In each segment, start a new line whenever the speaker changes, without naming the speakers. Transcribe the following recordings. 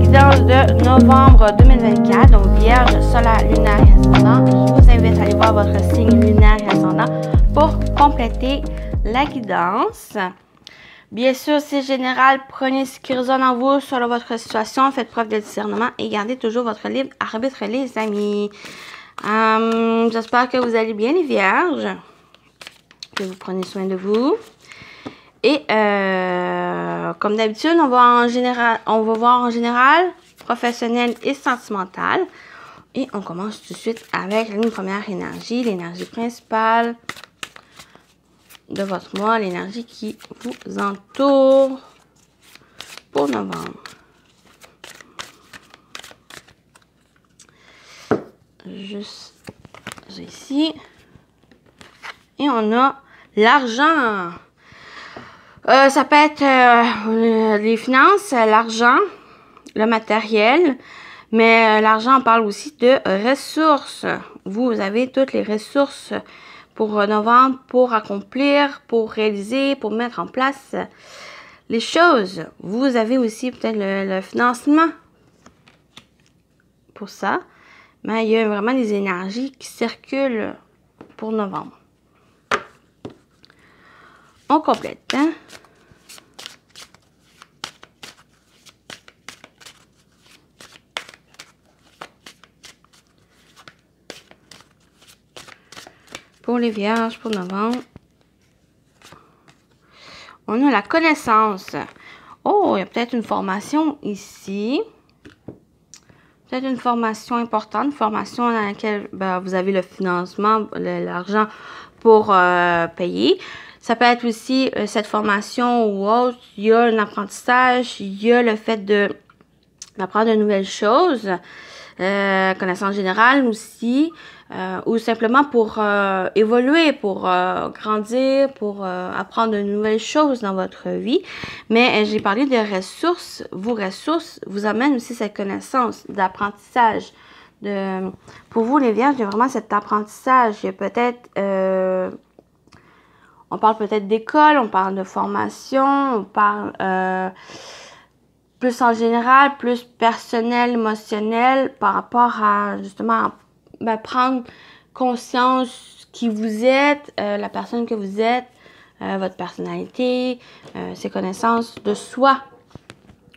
guidance de novembre 2024, donc Vierge, solaire, lunaire et ascendant. Je vous invite à aller voir votre signe lunaire et ascendant pour compléter la guidance. Bien sûr, c'est général, prenez ce qui résonne en vous selon votre situation, faites preuve de discernement et gardez toujours votre libre arbitre, les amis. J'espère que vous allez bien, les vierges, que vous prenez soin de vous. Et comme d'habitude, on va voir en général professionnel et sentimental. Et on commence tout de suite avec une première énergie, l'énergie principale de votre mois, l'énergie qui vous entoure pour novembre. Juste ici. Et on a l'argent. Ça peut être les finances, l'argent, le matériel, mais l'argent, on parle aussi de ressources. Vous avez toutes les ressources pour novembre, pour accomplir, pour réaliser, pour mettre en place les choses. Vous avez aussi peut-être le financement pour ça, mais il y a vraiment des énergies qui circulent pour novembre. On complète, hein? Pour les vierges, pour novembre, on a la connaissance. Oh, il y a peut-être une formation ici. Peut-être une formation importante, une formation dans laquelle vous avez le financement, l'argent pour payer. Ça peut être aussi cette formation ou autre. Il y a un apprentissage, il y a le fait d'apprendre de nouvelles choses. Connaissance générale aussi. Ou simplement pour évoluer, pour grandir, pour apprendre de nouvelles choses dans votre vie. Mais j'ai parlé de ressources. Vos ressources vous amènent aussi cette connaissance d'apprentissage. Pour vous, les vierges, il y a vraiment cet apprentissage. Il y a peut-être... on parle peut-être d'école, on parle de formation, on parle plus en général, plus personnel, émotionnel, par rapport à justement prendre conscience qui vous êtes, la personne que vous êtes, votre personnalité, ses connaissances de soi.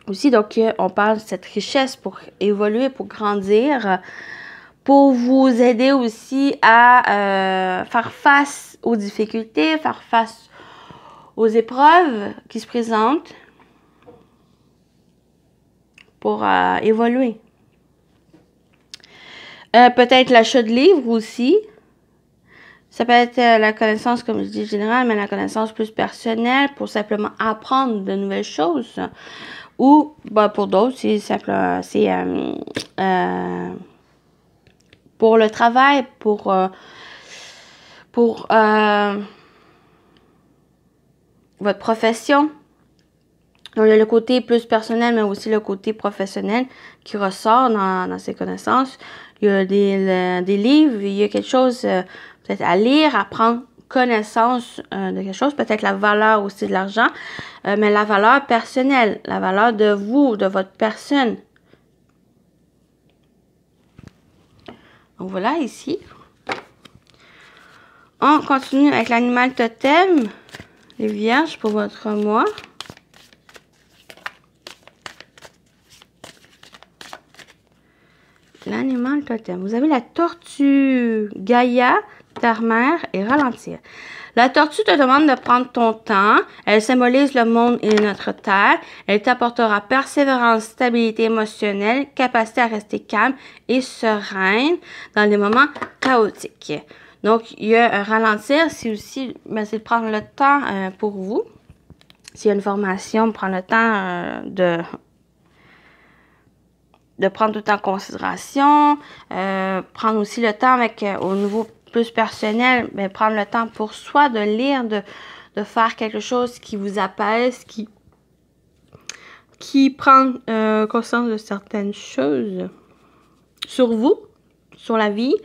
Aussi, donc, on parle de cette richesse pour évoluer, pour grandir, pour vous aider aussi à faire face aux difficultés, faire face aux épreuves qui se présentent pour évoluer. Peut-être l'achat de livres aussi. Ça peut être la connaissance, comme je dis, générale, mais la connaissance plus personnelle pour simplement apprendre de nouvelles choses. Ou, pour d'autres, c'est simplement, c'est pour le travail, pour votre profession. Donc, il y a le côté plus personnel, mais aussi le côté professionnel qui ressort dans ces connaissances. Il y a des livres, il y a quelque chose peut-être à lire, à prendre connaissance de quelque chose. Peut-être la valeur aussi de l'argent, mais la valeur personnelle, la valeur de vous, de votre personne. Donc, voilà ici. On continue avec l'animal totem, les vierges pour votre mois. L'animal totem. Vous avez la tortue, Gaïa, terre-mère et ralentir. La tortue te demande de prendre ton temps. Elle symbolise le monde et notre terre. Elle t'apportera persévérance, stabilité émotionnelle, capacité à rester calme et sereine dans les moments chaotiques. Donc, il y a un ralentir, c'est aussi c'est de prendre le temps pour vous. S'il y a une formation, prendre le temps de prendre tout en considération, prendre aussi le temps avec au niveau plus personnel, mais prendre le temps pour soi de lire, de faire quelque chose qui vous apaise, qui prend conscience de certaines choses sur vous, sur la vie,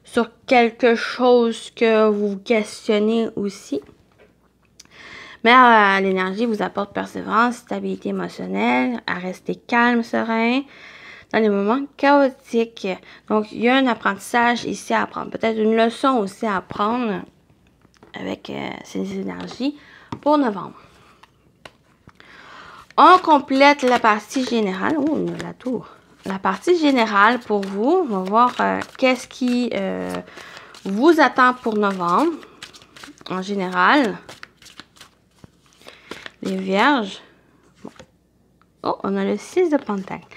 sur quelque chose que vous questionnez aussi. Mais l'énergie vous apporte persévérance, stabilité émotionnelle, à rester calme, serein dans les moments chaotiques. Donc, il y a un apprentissage ici à apprendre. Peut-être une leçon aussi à apprendre avec ces énergies pour novembre. On complète la partie générale. Oh, il y a la tour. La partie générale pour vous. On va voir qu'est-ce qui vous attend pour novembre. En général. Les vierges. Bon. Oh, on a le 6 de Pentacle.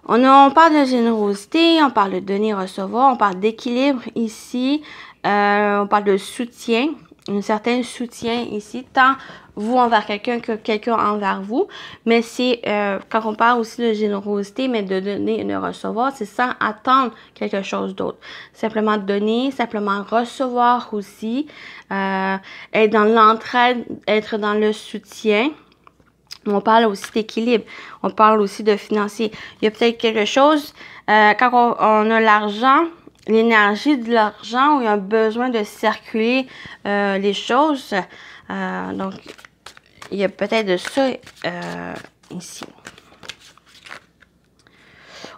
On parle de générosité, on parle de donner, recevoir, on parle d'équilibre ici, on parle de soutien, un certain soutien ici, tant vous envers quelqu'un que quelqu'un envers vous. Mais c'est, quand on parle aussi de générosité, mais de donner et de recevoir, c'est sans attendre quelque chose d'autre. Simplement donner, simplement recevoir aussi, être dans l'entraide, être dans le soutien. On parle aussi d'équilibre. On parle aussi de financier. Il y a peut-être quelque chose, quand on a l'argent, l'énergie de l'argent, où il y a besoin de circuler les choses. Donc, il y a peut-être de ça ici.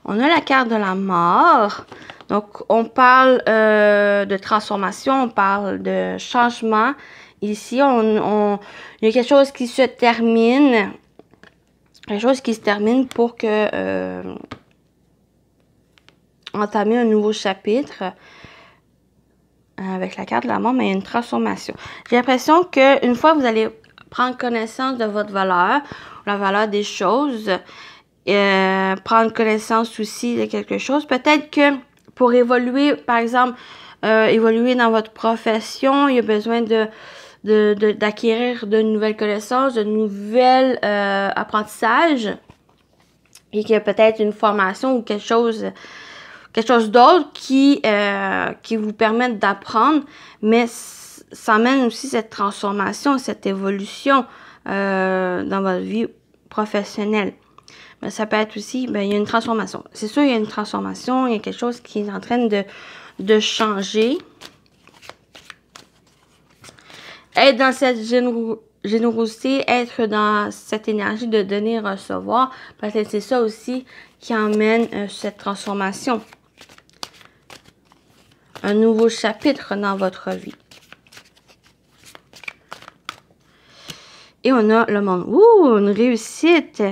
On a la carte de la mort. Donc, on parle de transformation, on parle de changement. Ici, il y a quelque chose qui se termine. Quelque chose qui se termine pour que entamer un nouveau chapitre avec la carte de la mort, mais il y a une transformation. J'ai l'impression qu'une fois que vous allez prendre connaissance de votre valeur, la valeur des choses, prendre connaissance aussi de quelque chose, peut-être que pour évoluer, par exemple, évoluer dans votre profession, il y a besoin d'acquérir de nouvelles connaissances, de nouvelles apprentissages, et qu'il y a peut-être une formation ou quelque chose d'autre qui vous permette d'apprendre, mais ça amène aussi cette transformation, cette évolution dans votre vie professionnelle. Mais ça peut être aussi, il y a une transformation. C'est sûr, il y a une transformation, il y a quelque chose qui est en train de changer. Être dans cette générosité, être dans cette énergie de donner et recevoir, peut-être c'est ça aussi qui emmène cette transformation. Un nouveau chapitre dans votre vie. Et on a le monde. Ouh, une réussite.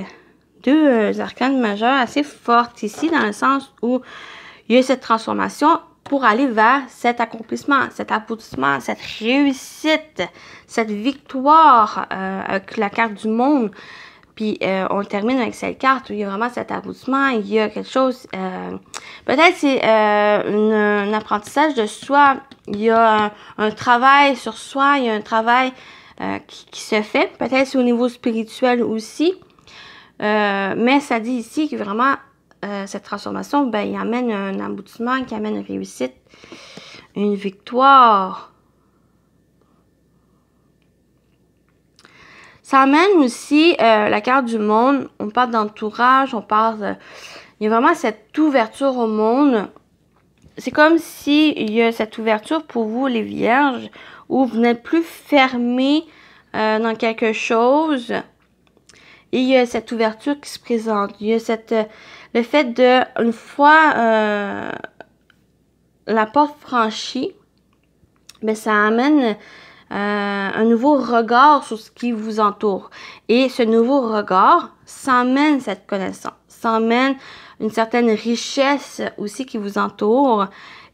Deux arcanes majeures assez fortes ici, dans le sens où il y a cette transformation pour aller vers cet accomplissement, cet aboutissement, cette réussite, cette victoire avec la carte du monde. Puis on termine avec cette carte où il y a vraiment cet aboutissement, il y a quelque chose, peut-être c'est un apprentissage de soi, il y a un travail sur soi, il y a un travail qui se fait, peut-être c'est au niveau spirituel aussi, mais ça dit ici que vraiment cette transformation, il amène un aboutissement, qui amène une réussite, une victoire. Ça amène aussi la carte du monde. On parle d'entourage, on parle... il y a vraiment cette ouverture au monde. C'est comme si il y a cette ouverture pour vous, les vierges, où vous n'êtes plus fermés dans quelque chose. Et il y a cette ouverture qui se présente. Il y a le fait de, une fois la porte franchie, ça amène un nouveau regard sur ce qui vous entoure. Et ce nouveau regard, ça amène cette connaissance. Ça amène une certaine richesse aussi qui vous entoure.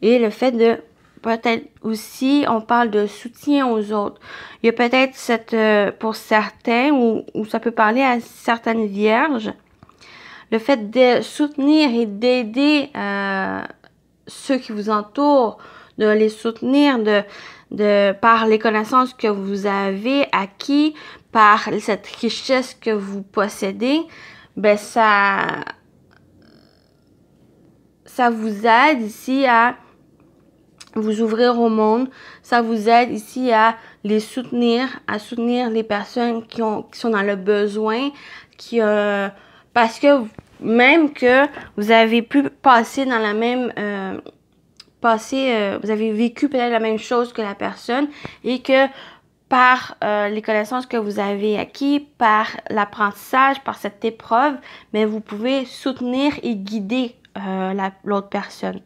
Et le fait de, peut-être aussi, on parle de soutien aux autres. Il y a peut-être pour certains, ou ça peut parler à certaines vierges, le fait de soutenir et d'aider ceux qui vous entourent, de les soutenir par les connaissances que vous avez acquis, par cette richesse que vous possédez, ça vous aide ici à vous ouvrir au monde. Ça vous aide ici à les soutenir, à soutenir les personnes qui sont dans le besoin, parce que même que vous avez pu passer dans la même... vous avez vécu peut-être la même chose que la personne et que par les connaissances que vous avez acquis, par l'apprentissage, par cette épreuve, mais vous pouvez soutenir et guider l'autre personne.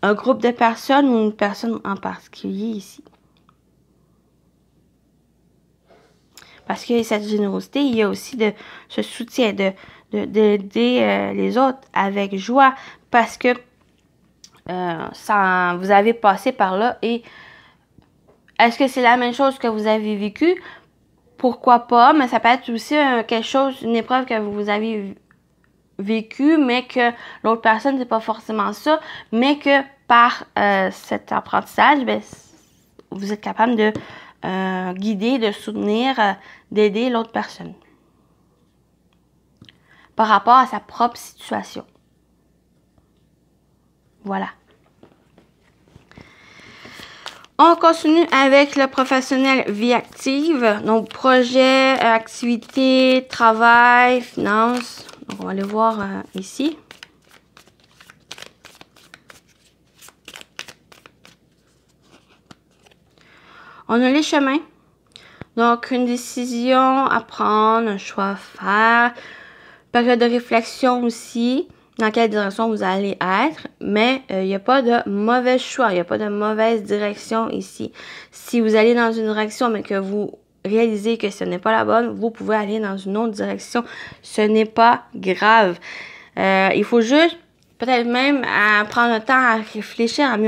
Un groupe de personnes ou une personne en particulier ici. Parce qu'il y a cette générosité, il y a aussi ce soutien, d'aider les autres avec joie, parce que vous avez passé par là. Et est-ce que c'est la même chose que vous avez vécu? Pourquoi pas, mais ça peut être aussi quelque chose, une épreuve que vous avez vécu, mais que l'autre personne, c'est pas forcément ça, mais que par cet apprentissage, ben, vous êtes capable de guider, de soutenir, d'aider l'autre personne par rapport à sa propre situation. Voilà. On continue avec le professionnel vie active. Donc, projet, activité, travail, finance. Donc, on va aller voir ici. On a les chemins. Donc, une décision à prendre, un choix à faire. Période de réflexion aussi. Dans quelle direction vous allez être, mais il n'y a pas de mauvais choix, il n'y a pas de mauvaise direction ici. Si vous allez dans une direction, mais que vous réalisez que ce n'est pas la bonne, vous pouvez aller dans une autre direction. Ce n'est pas grave. Il faut juste, peut-être même, prendre le temps à réfléchir, à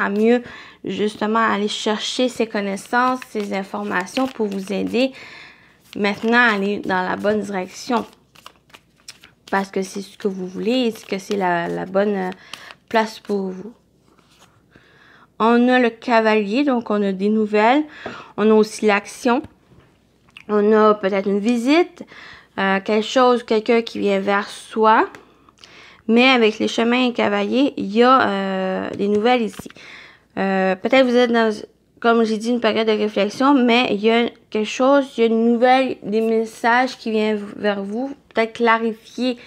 mieux justement aller chercher ces connaissances, ces informations pour vous aider maintenant à aller dans la bonne direction. Parce que c'est ce que vous voulez, est-ce que c'est la bonne place pour vous. On a le cavalier, donc on a des nouvelles. On a aussi l'action. On a peut-être une visite, quelque chose, quelqu'un qui vient vers soi. Mais avec les chemins et cavaliers, il y a des nouvelles ici. Peut-être vous êtes dans, comme j'ai dit, une période de réflexion, mais il y a quelque chose, il y a une nouvelle, des messages qui viennent vers vous. Peut-être clarifier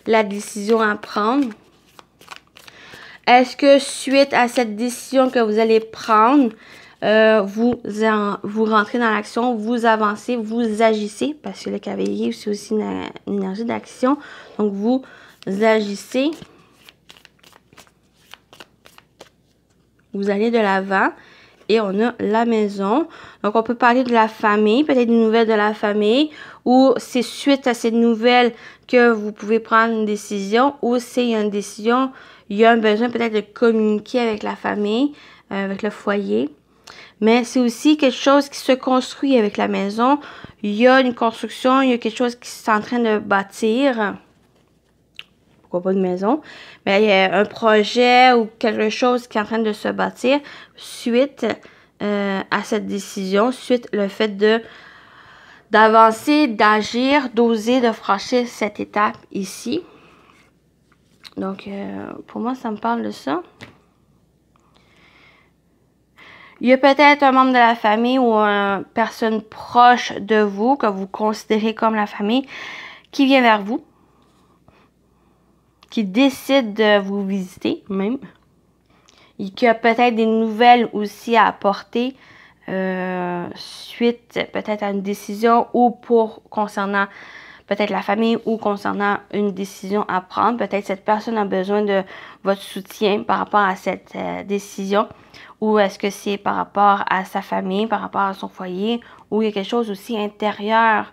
la décision à prendre. Est-ce que suite à cette décision que vous allez prendre, vous rentrez dans l'action, vous avancez, vous agissez, parce que le cavalier, c'est aussi une énergie d'action. Donc, vous agissez. Vous allez de l'avant. Et on a la maison. Donc, on peut parler de la famille, peut-être des nouvelles de la famille, ou c'est suite à ces nouvelles que vous pouvez prendre une décision, ou c'est une décision, il y a un besoin peut-être de communiquer avec la famille, avec le foyer. Mais c'est aussi quelque chose qui se construit avec la maison. Il y a une construction, il y a quelque chose qui est en train de bâtir. Pourquoi pas une maison? Mais il y a un projet ou quelque chose qui est en train de se bâtir suite à cette décision, suite le fait d'avancer, d'agir, d'oser, de franchir cette étape ici. Donc, pour moi, ça me parle de ça. Il y a peut-être un membre de la famille ou une personne proche de vous, que vous considérez comme la famille, qui vient vers vous, qui décide de vous visiter même, et qui a peut-être des nouvelles aussi à apporter suite peut-être à une décision ou concernant peut-être la famille ou concernant une décision à prendre. Peut-être cette personne a besoin de votre soutien par rapport à cette décision, ou est-ce que c'est par rapport à sa famille, par rapport à son foyer, ou il y a quelque chose aussi intérieur.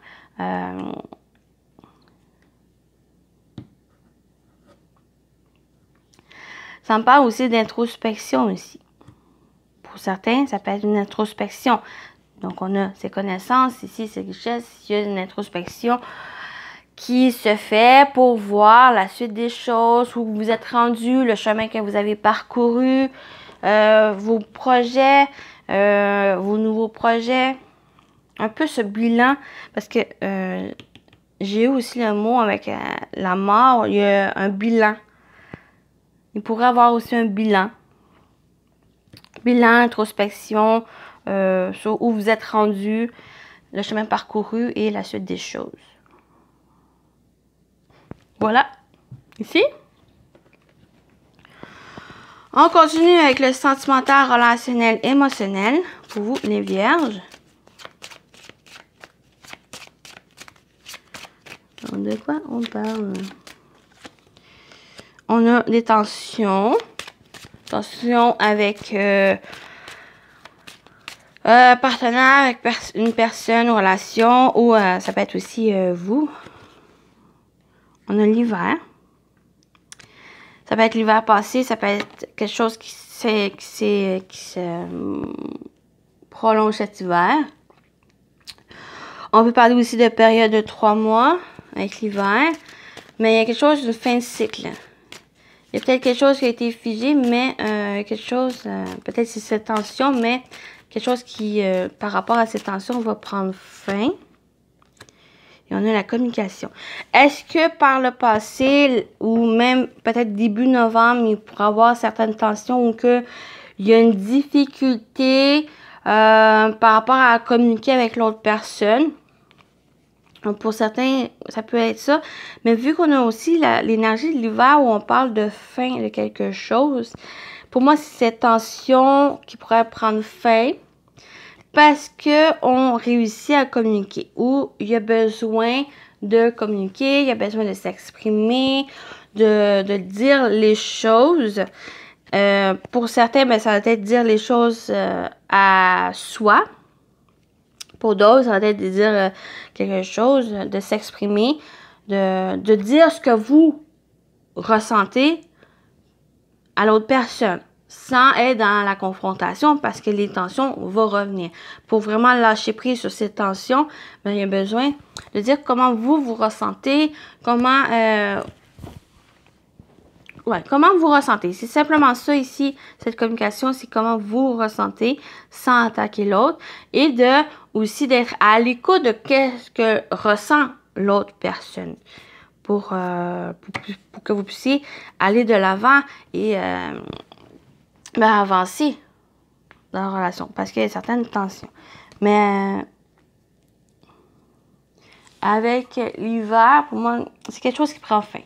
Ça me parle aussi d'introspection aussi. Pour certains, ça peut être une introspection. Donc, on a ces connaissances, ici, ces richesses. Il y a une introspection qui se fait pour voir la suite des choses, où vous êtes rendu, le chemin que vous avez parcouru, vos projets, vos nouveaux projets. Un peu ce bilan, parce que j'ai eu aussi le mot avec la mort, il y a un bilan. Il pourrait avoir aussi un bilan. Bilan, introspection, sur où vous êtes rendu, le chemin parcouru et la suite des choses. Voilà. Ici. On continue avec le sentimental, relationnel, émotionnel. Pour vous, les vierges. De quoi on parle? On a des tensions. Tensions avec partenaire, avec une personne, relation, ou ça peut être aussi vous. On a l'hiver. Ça peut être l'hiver passé, ça peut être quelque chose qui se prolonge cet hiver. On peut parler aussi de période de 3 mois avec l'hiver, mais il y a quelque chose de fin de cycle. Il y a peut-être quelque chose qui a été figé, mais quelque chose, peut-être c'est cette tension, mais quelque chose qui, par rapport à cette tension, va prendre fin. Et on a la communication. Est-ce que par le passé, ou même peut-être début novembre, il pourrait y avoir certaines tensions ou qu'il y a une difficulté par rapport à communiquer avec l'autre personne? Donc pour certains, ça peut être ça. Mais vu qu'on a aussi l'énergie de l'hiver où on parle de fin de quelque chose, pour moi, c'est cette tension qui pourrait prendre fin. Parce qu'on réussit à communiquer, ou il y a besoin de communiquer, il y a besoin de s'exprimer, de dire les choses. Pour certains, ben, ça va être dire les choses à soi. Pour d'autres, ça va être de dire quelque chose, de s'exprimer, de dire ce que vous ressentez à l'autre personne, sans être dans la confrontation parce que les tensions vont revenir. Pour vraiment lâcher prise sur ces tensions, ben, il y a besoin de dire comment vous ressentez, comment vous ressentez. C'est simplement ça ici, cette communication, c'est comment vous ressentez sans attaquer l'autre et aussi d'être à l'écoute de ce que ressent l'autre personne. Pour que vous puissiez aller de l'avant et avancer dans la relation. Parce qu'il y a certaines tensions. Mais avec l'hiver, pour moi, c'est quelque chose qui prend fin.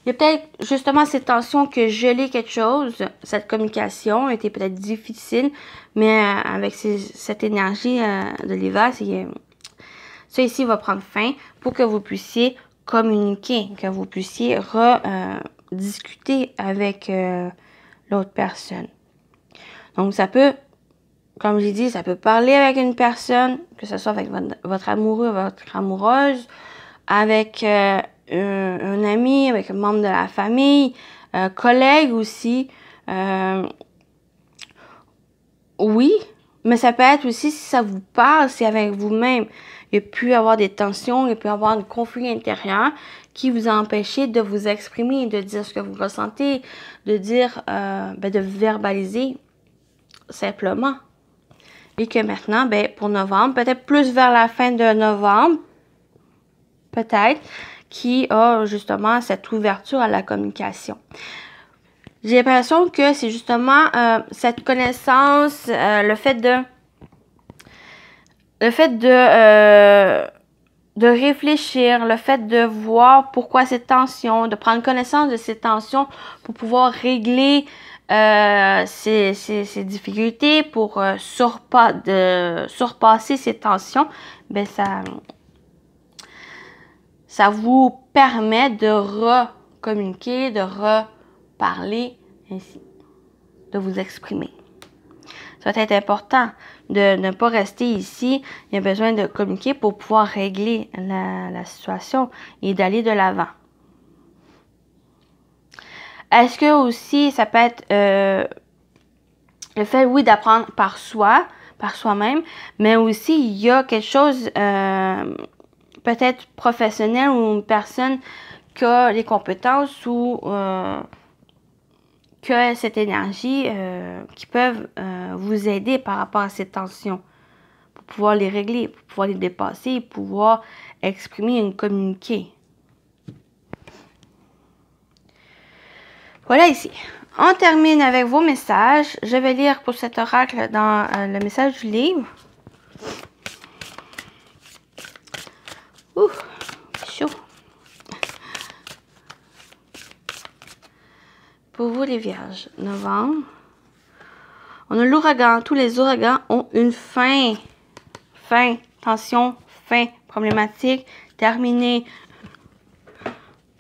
Il y a peut-être justement cette tension que geler quelque chose. Cette communication était peut-être difficile. Mais avec cette énergie de l'hiver, ça ici va prendre fin pour que vous puissiez communiquer, que vous puissiez discuter avec l'autre personne. Donc, ça peut, comme j'ai dit, ça peut parler avec une personne, que ce soit avec votre amoureux, votre amoureuse, avec un ami, avec un membre de la famille, collègue aussi. Oui, mais ça peut être aussi, si ça vous parle, c'est avec vous-même. Il peut y avoir des tensions, il peut y avoir un conflit intérieur qui vous a empêché de vous exprimer, de dire ce que vous ressentez, de dire, de verbaliser simplement. Et que maintenant, pour novembre, peut-être plus vers la fin de novembre, peut-être, qui a justement cette ouverture à la communication. J'ai l'impression que c'est justement cette connaissance, le fait de réfléchir, le fait de voir pourquoi ces tensions, de prendre connaissance de ces tensions pour pouvoir régler ces difficultés, pour surpasser ces tensions, ça vous permet de recommuniquer, de reparler ainsi, de vous exprimer. Ça va être important de ne pas rester ici. Il y a besoin de communiquer pour pouvoir régler la situation et d'aller de l'avant. Est-ce que aussi, ça peut être le fait, oui, d'apprendre par soi-même, mais aussi, il y a quelque chose peut-être professionnel ou une personne qui a les compétences ou que cette énergie qui peuvent vous aider par rapport à ces tensions pour pouvoir les régler, pour pouvoir les dépasser, pour pouvoir exprimer et communiquer. Voilà ici. On termine avec vos messages. Je vais lire pour cet oracle dans le message du livre. Ouh, chaud. Pour vous les vierges, novembre. On a l'ouragan. Tous les ouragans ont une fin. Fin, tension, fin, problématique, terminée.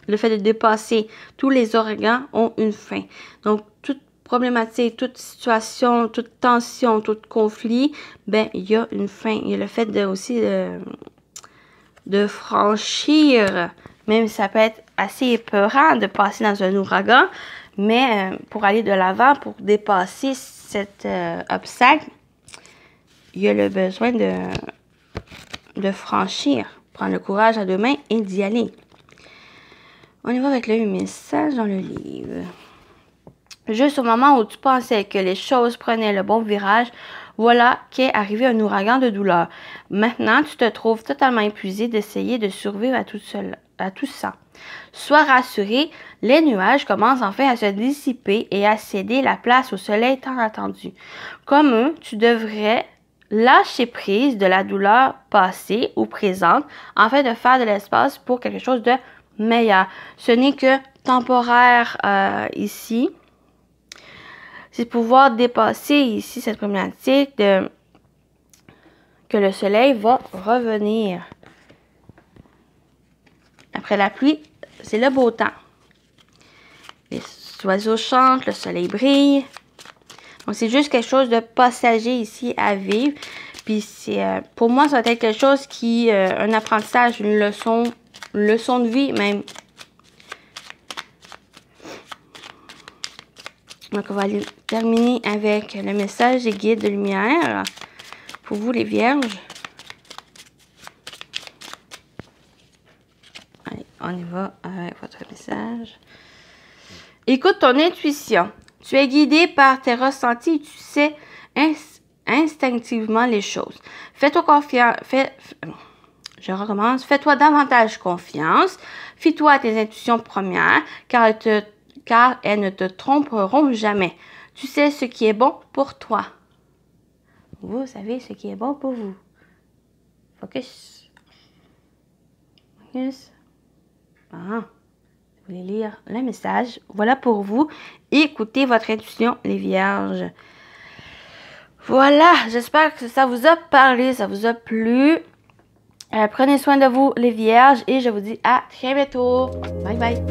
le fait de dépasser tous les ouragans ont une fin. Donc, toute problématique, toute situation, toute tension, tout conflit, ben, il y a une fin. Il y a le fait de aussi de franchir, même ça peut être assez épeurant de passer dans un ouragan, mais pour aller de l'avant, pour dépasser cet obstacle, il y a le besoin de franchir, prendre le courage à deux mains et d'y aller. On y va avec le message dans le livre. Juste au moment où tu pensais que les choses prenaient le bon virage, voilà qu'est arrivé un ouragan de douleur. Maintenant, tu te trouves totalement épuisé d'essayer de survivre à tout ça. Sois rassuré, les nuages commencent enfin à se dissiper et à céder la place au soleil tant attendu. Comme eux, tu devrais lâcher prise de la douleur passée ou présente afin de faire de l'espace pour quelque chose de meilleur. Ce n'est que temporaire ici. C'est pouvoir dépasser ici cette problématique que le soleil va revenir. Après la pluie, c'est le beau temps. Les oiseaux chantent, le soleil brille. Donc, c'est juste quelque chose de passager ici à vivre. Puis, pour moi, ça va être quelque chose qui, un apprentissage, une leçon de vie même. Donc, on va aller terminer avec le message des guides de lumière pour vous, les vierges. Allez, on y va avec votre message. Écoute ton intuition. Tu es guidé par tes ressentis et tu sais instinctivement les choses. Fais-toi confiance. Je recommence. Fais-toi davantage confiance. Fie-toi à tes intuitions premières, car elles ne te tromperont jamais. Tu sais ce qui est bon pour toi. Vous savez ce qui est bon pour vous. Focus. Focus. Ah, vous voulez lire le message. Voilà pour vous. Écoutez votre intuition, les vierges. Voilà, j'espère que ça vous a parlé, ça vous a plu. Prenez soin de vous, les vierges, et je vous dis à très bientôt. Bye bye.